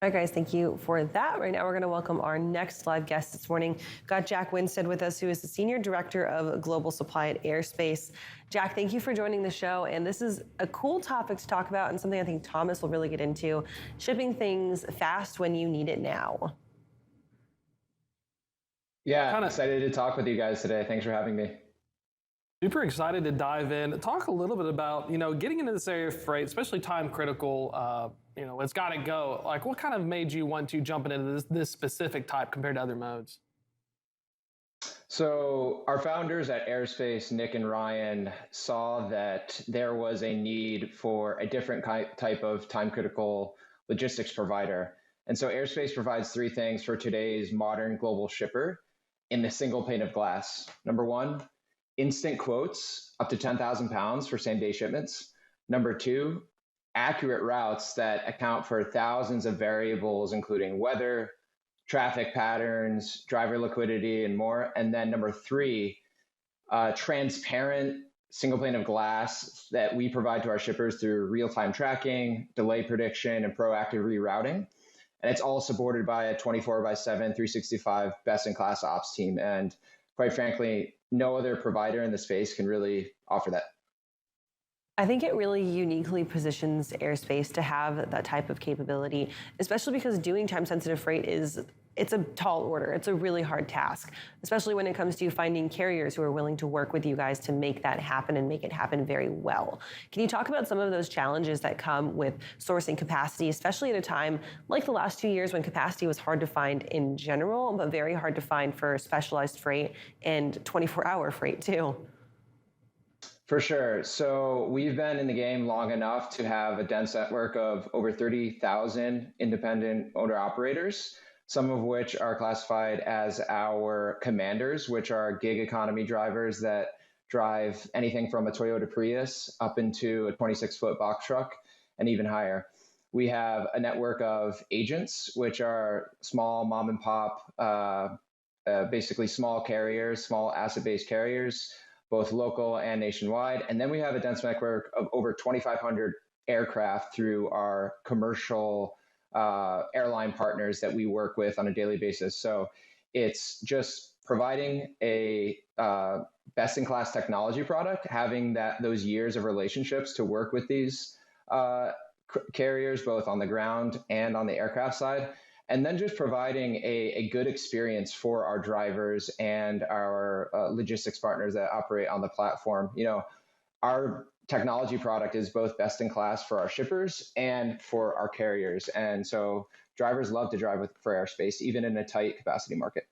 All right, guys, thank you for that. Right now, we're going to welcome our next live guest this morning. Got Jack Winstead with us, who is the Senior Director of Global Supply at Airspace. Jack, thank you for joining the show. And this is a cool topic to talk about and something I think Thomas will really get into, shipping things fast when you need it now. Yeah, I'm excited to talk with you guys today. Thanks for having me. Super excited to dive in. Talk a little bit about, getting into this area of freight, especially time critical, it's got to go. Like, what kind of made you want to jump into this specific type compared to other modes? So our founders at Airspace, Nick and Ryan, saw that there was a need for a different type of time critical logistics provider. And so Airspace provides three things for today's modern global shipper in the single pane of glass. Number one, instant quotes up to 10,000 pounds for same day shipments. Number two, accurate routes that account for thousands of variables, including weather, traffic patterns, driver liquidity, and more. And then number three, transparent single pane of glass that we provide to our shippers through real-time tracking, delay prediction, and proactive rerouting. And it's all supported by a 24/7, 365 best-in-class ops team. And quite frankly, no other provider in the space can really offer that. I think it really uniquely positions Airspace to have that type of capability, especially because doing time-sensitive freight it's a tall order. It's a really hard task, especially when it comes to finding carriers who are willing to work with you guys to make that happen and make it happen very well. Can you talk about some of those challenges that come with sourcing capacity, especially at a time like the last 2 years when capacity was hard to find in general, but very hard to find for specialized freight and 24-hour freight too? For sure. So we've been in the game long enough to have a dense network of over 30,000 independent owner operators, some of which are classified as our commanders, which are gig economy drivers that drive anything from a Toyota Prius up into a 26-foot box truck and even higher. We have a network of agents, which are small mom and pop, basically small carriers, small asset-based carriers, both local and nationwide. And then we have a dense network of over 2,500 aircraft through our commercial airline partners that we work with on a daily basis. So it's just providing a best-in-class technology product, having those years of relationships to work with these carriers, both on the ground and on the aircraft side, and then just providing a good experience for our drivers and our logistics partners that operate on the platform. Our technology product is both best in class for our shippers and for our carriers. And so drivers love to drive for Airspace, even in a tight capacity market.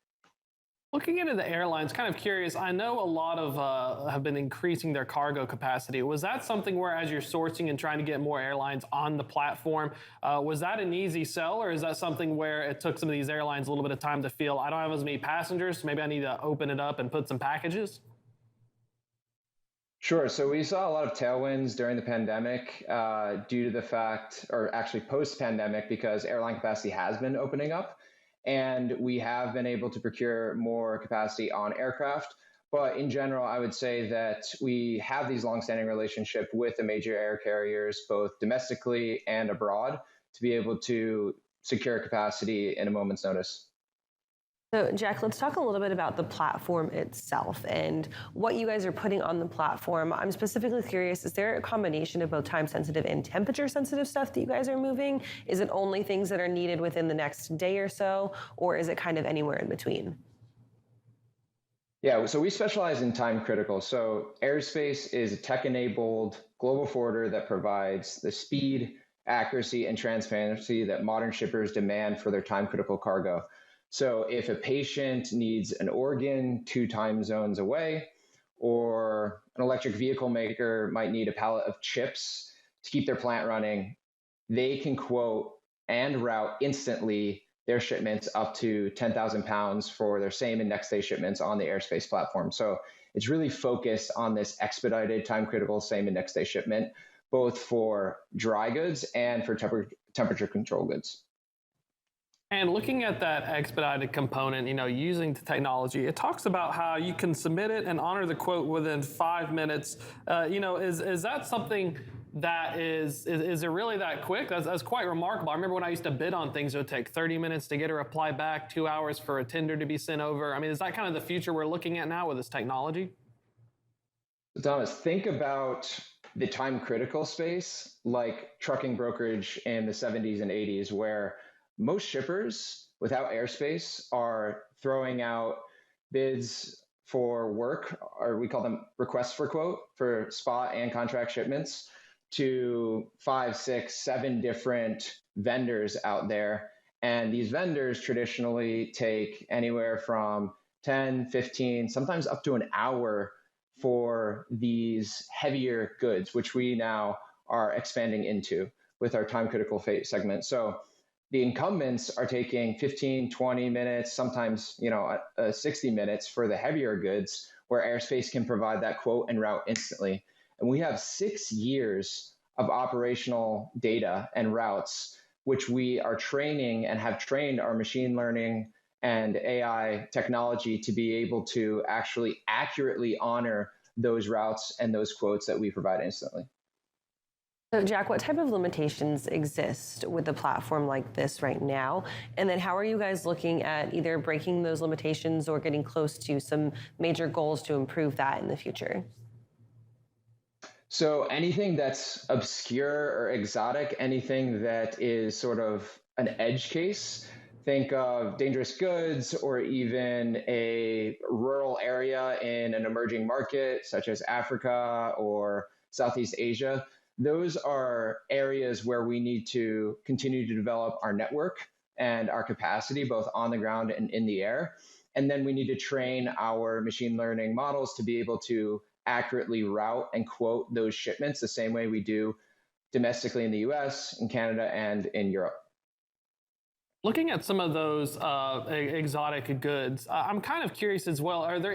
Looking into the airlines, kind of curious, I know a lot of have been increasing their cargo capacity. Was that something where, as you're sourcing and trying to get more airlines on the platform, was that an easy sell, or is that something where it took some of these airlines a little bit of time to feel, I don't have as many passengers, so maybe I need to open it up and put some packages? Sure. So we saw a lot of tailwinds during the pandemic due to the fact, or actually post-pandemic, because airline capacity has been opening up. And we have been able to procure more capacity on aircraft. But in general, I would say that we have these longstanding relationships with the major air carriers, both domestically and abroad, to be able to secure capacity in a moment's notice. So, Jack, let's talk a little bit about the platform itself and what you guys are putting on the platform. I'm specifically curious, is there a combination of both time-sensitive and temperature-sensitive stuff that you guys are moving? Is it only things that are needed within the next day or so, or is it kind of anywhere in between? Yeah, so we specialize in time critical. So Airspace is a tech-enabled global forwarder that provides the speed, accuracy, and transparency that modern shippers demand for their time critical cargo. So if a patient needs an organ 2 time zones away, or an electric vehicle maker might need a pallet of chips to keep their plant running, they can quote and route instantly their shipments up to 10,000 pounds for their same and next day shipments on the Airspace platform. So it's really focused on this expedited time critical same and next day shipment, both for dry goods and for temperature control goods. And looking at that expedited component, using the technology, it talks about how you can submit it and honor the quote within 5 minutes. Is that something that is it really that quick? That's quite remarkable. I remember when I used to bid on things, it would take 30 minutes to get a reply back, 2 hours for a tender to be sent over. I mean, is that kind of the future we're looking at now with this technology? Thomas, think about the time critical space like trucking brokerage in the 70s and 80s, where most shippers without airspace are throwing out bids for work, or we call them requests for quote, for spot and contract shipments to 5, 6, 7 different vendors out there. And these vendors traditionally take anywhere from 10, 15, sometimes up to an hour for these heavier goods, which we now are expanding into with our time critical segment. So the incumbents are taking 15, 20 minutes, sometimes 60 minutes for the heavier goods, where airspace can provide that quote and route instantly. And we have 6 years of operational data and routes, which we are training and have trained our machine learning and AI technology to be able to actually accurately honor those routes and those quotes that we provide instantly. So, Jack, what type of limitations exist with a platform like this right now? And then how are you guys looking at either breaking those limitations or getting close to some major goals to improve that in the future? So anything that's obscure or exotic, anything that is sort of an edge case, think of dangerous goods or even a rural area in an emerging market such as Africa or Southeast Asia. Those are areas where we need to continue to develop our network and our capacity, both on the ground and in the air. And then we need to train our machine learning models to be able to accurately route and quote those shipments the same way we do domestically in the US, in Canada, and in Europe. Looking at some of those exotic goods, I'm kind of curious as well. Are there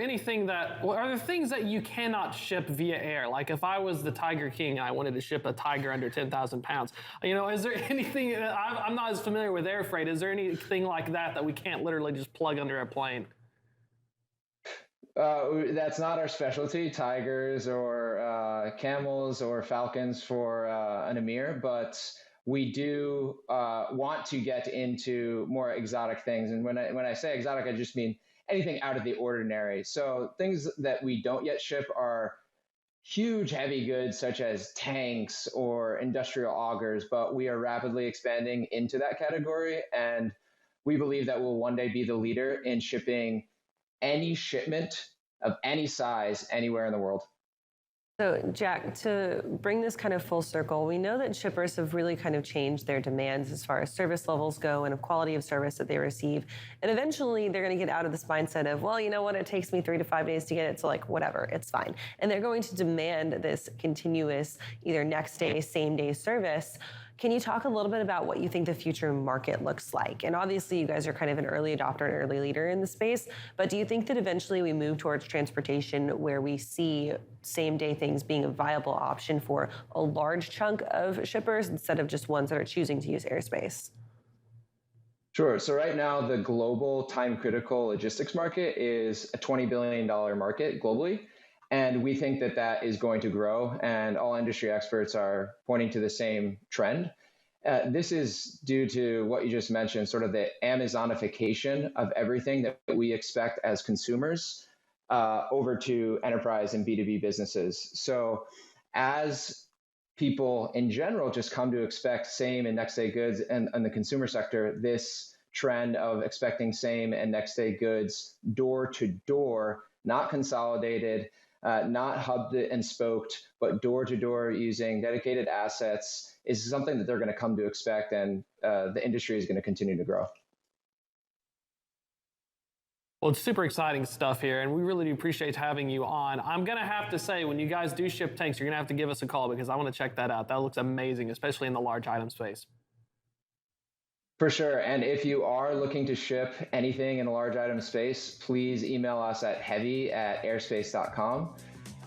things that you cannot ship via air? Like if I was the Tiger King and I wanted to ship a tiger under 10,000 pounds, is there anything? I'm not as familiar with air freight. Is there anything like that we can't literally just plug under a plane? That's not our specialty, tigers or camels or falcons for an emir, but we do want to get into more exotic things. And when I say exotic, I just mean anything out of the ordinary. So things that we don't yet ship are huge heavy goods such as tanks or industrial augers, but we are rapidly expanding into that category. And we believe that we'll one day be the leader in shipping any shipment of any size anywhere in the world. So, Jack, to bring this kind of full circle, we know that shippers have really kind of changed their demands as far as service levels go and of quality of service that they receive. And eventually they're going to get out of this mindset of, well, you know what, it takes me 3 to 5 days to get it, so like whatever, it's fine. And they're going to demand this continuous, either next day, same day service. Can you talk a little bit about what you think the future market looks like? And obviously you guys are kind of an early adopter and early leader in the space, but do you think that eventually we move towards transportation where we see same day things being a viable option for a large chunk of shippers instead of just ones that are choosing to use airspace? Sure. So right now, the global time critical logistics market is a $20 billion market globally. And we think that that is going to grow, and all industry experts are pointing to the same trend. This is due to what you just mentioned, sort of the Amazonification of everything that we expect as consumers over to enterprise and B2B businesses. So as people in general just come to expect same and next day goods and the consumer sector, this trend of expecting same and next day goods door to door, not consolidated, not hubbed and spoked, but door to door using dedicated assets is something that they're going to come to expect, and the industry is going to continue to grow. Well, it's super exciting stuff here, and we really do appreciate having you on. I'm going to have to say, when you guys do ship tanks, you're going to have to give us a call because I want to check that out. That looks amazing, especially in the large item space. For sure. And if you are looking to ship anything in a large item space, please email us at heavy@airspace.com.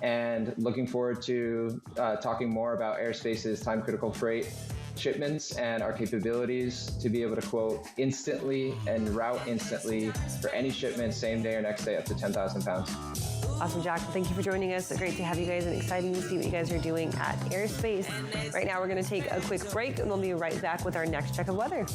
And looking forward to talking more about Airspace's time critical freight shipments and our capabilities to be able to quote instantly and route instantly for any shipment, same day or next day, up to 10,000 pounds. Awesome, Jack. Thank you for joining us. Great to have you guys and exciting to see what you guys are doing at Airspace. Right now, we're going to take a quick break and we'll be right back with our next check of weather.